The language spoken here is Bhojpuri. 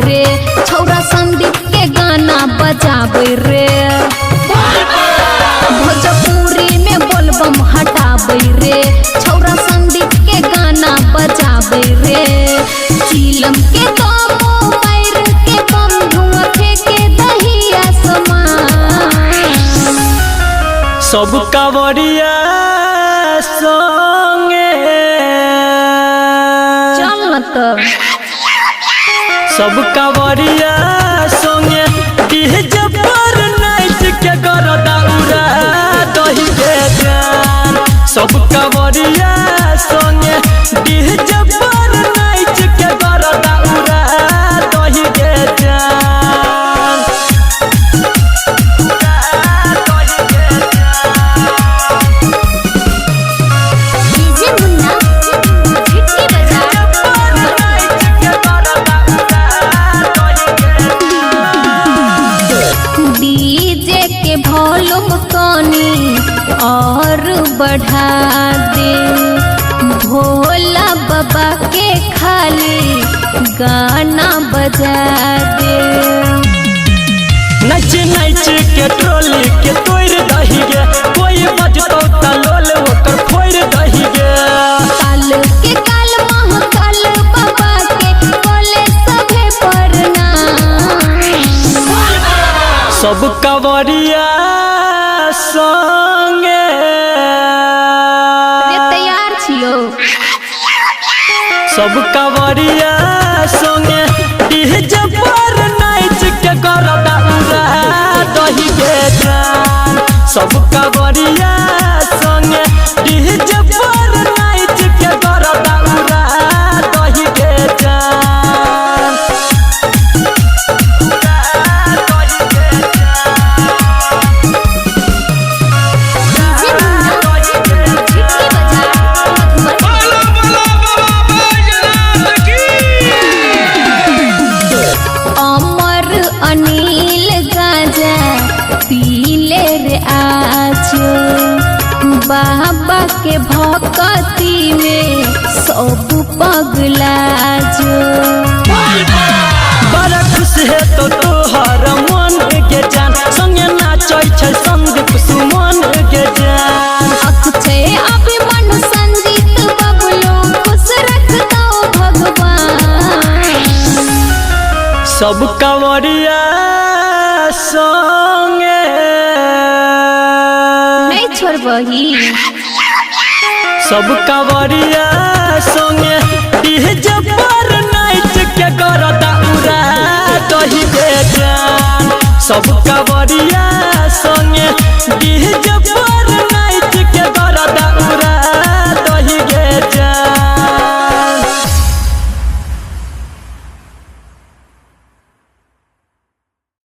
रे छौरा संदीप के गाना बजाबै रे भोजपुरी में बोलबम हटाबै रे छौरा संदीप के गाना बजाबै रे चिलम के दमो मार के बम धुआं फेंके दहिया समान सब कांवरिया संगे चल न त सब कांवरिया संगे डीजे पर नाच के गरदा उड़ा दही के जान सब कांवरिया संगे डीजे पर नाच के गरदा उड़ा दही के जान डीजे मुन्ना झिटकी बजा डीजे के वॉल्यूम कनी और बढ़ा दे भोला बाबा के खाली गाना बजा दे नच नच के ट्रोली के तोड़ दही गे कोई बजतो तलोल ओकर फोड़ दही गे काल के काल महाकाल बाबा के बोले सभे प्रणाम सब कांवरिया संगे रे तैयार छियो सब कांवरिया संगे डीजे पर नाच के गरदा उड़ा दही गे जान सब कांवरिया संगे डीजे पर नाच के गरदा उड़ा दही गे जान डीजे मुन्ना झिटकी बजा अमर अनिल गाजा पीले रे आजो बाबा के भक्ति में सब पगला जो बड़ा खुश है तो तोहर मन के जान संगे नाचै छै संदीप सुमन के जान अक्षय अभिमन्यु संजीत बबलू खुश रख दो भगवान सब कांवरिया संगे नहीं छोड़बही सब कांवरिया संगे डीजे पर नाच के गरदा उड़ा दही के जान सब कांवरिया